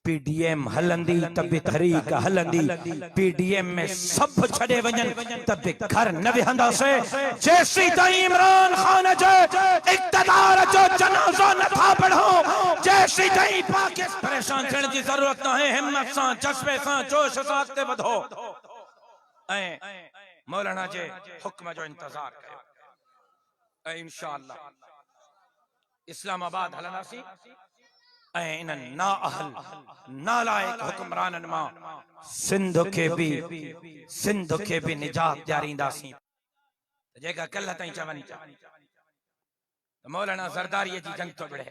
PDM हलंदी तब तहरीक हलंदी। पीडीएम में सब छड़े वजन तब घर न विहंदा से जैसी ताई इमरान खान जो इक़्तिदार जो जनाजा न था पढ़ो जैसी ताई पाकिस्तान परेशान थियण जी जरूरत न है। हिम्मत सां जज्बे सां जोश सां अॻिते वधो ऐं मौलाना जे हुक्म जो इंतजार कयो ऐं इंशाअल्लाह इस्लामाबाद हलंदासीं ऐं इन नाअहल नालायक हुक्मराननि मां सिंध खे भी निजात ॾियारींदासीं। जेका कल्ह ताईं चवनि था त मौलाना ज़रदारी जी जंग थो विढ़े,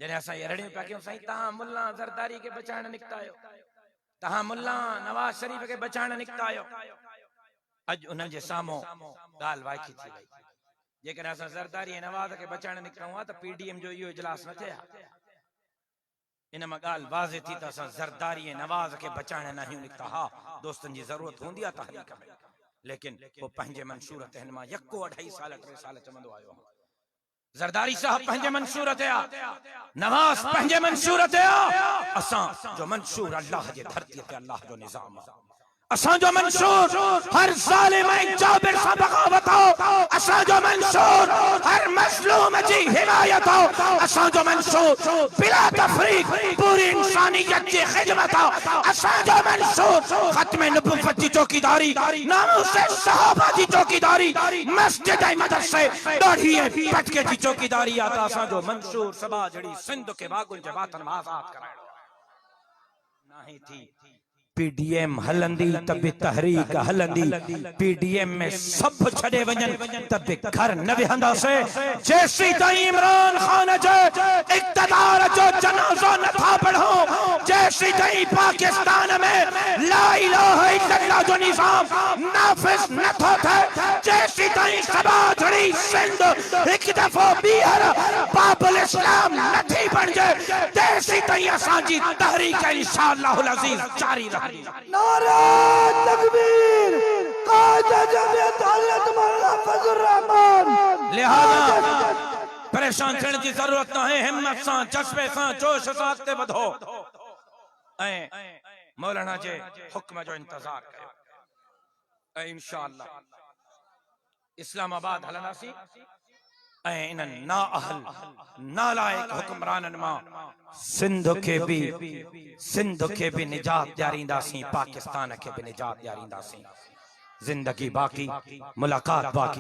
जॾहिं असां इहे रड़ियूं पिया कयूं साईं तव्हां मुल्ला ज़रदारी खे बचाइण निकिता आहियो, तव्हां मुल्ला नवाज शरीफ खे बचाइण निकिता आहियो। अॼु उन्हनि जे साम्हूं ॻाल्हि वाइकी थी वई। जेकॾहिं असां ज़रदारी ऐं नवाज खे बचाइण निकिरूं हा त पीडीएम जो इहो इजलास न थिए हा। इन मां ॻाल्हि वाज़े थी त असां ज़रदारी ऐं नवाज खे बचाइण न आहियूं निकिता। हा दोस्तनि जी ज़रूरत हूंदी आहे तहरीक में, लेकिन वो पंहिंजे मंशूर ते हिन मां यको 2.5 साल 3 साल चवंदो आयो आहे। ज़रदारी साहब पंहिंजे मंशूर ते आ, नवाज पंहिंजे मंशूर ते आ। असां जो मंशूर अल्लाह जे धरती ते अल्लाह जो निज़ाम आहे। असां जो मंशूर हर ज़ालिम ऐं जाबिर सां बग़ावत हो। असां जो मंशूर हर मज़लूम जी हिमायत हो। असां जो मंशूर बिला तफरीक पूरी इंसानियत जी खिदमत हो। असां जो मंशूर खत्म नबुव्वत जी चौकीदारी, नामूस सहाबा जी चौकीदारी, मस्जिद ऐं मदरसे दाढ़ी ऐं पटके जी चौकीदारी आहे। त असां जो मंशूर सबा जड़ी सिंध के बागुल जे वातन में आज़ाद कराइणो नहीं थी। पीडीएम हलंदी तब तहरीक हलंदी। पीडीएम में सब छड़े वजन तब घर न विहंदा से जैसी ताई इमरान खान जो इक़्तिदार जो जनाजा न था पढ़ो जैसी ताई पाकिस्तान में ला इलाहा इल्लल्लाह जो निजाम नाफिज न थो थे जैसी ताई सबा जड़ी सिंध एक दफो बीहर बाबुल इस्लाम न थी बण जाए जैसी ताई असांजी तहरीक इंशाअल्लाहुल अज़ीज़ जारी रहे। नारा तकबीर कायदा जमीयत हज़रत मौलाना फजलुर रहमान। लिहाजा परेशान थियण जी जरूरत न है। हिम्मत सां जज्बे सां जोश सां अॻिते वधो ऐं मौलाना जे हुक्म जो इंतजार कयो ऐं इंशाअल्लाह इस्लामाबाद हलंदासीं ऐं इन नाअहल नालायक हुक्मराननि मां सिंध खे भी निजात ॾियारींदासीं, पाकिस्तान खे भी निजात ॾियारींदासीं। जिंदगी बाक़ी, मुलाकात बाक़ी।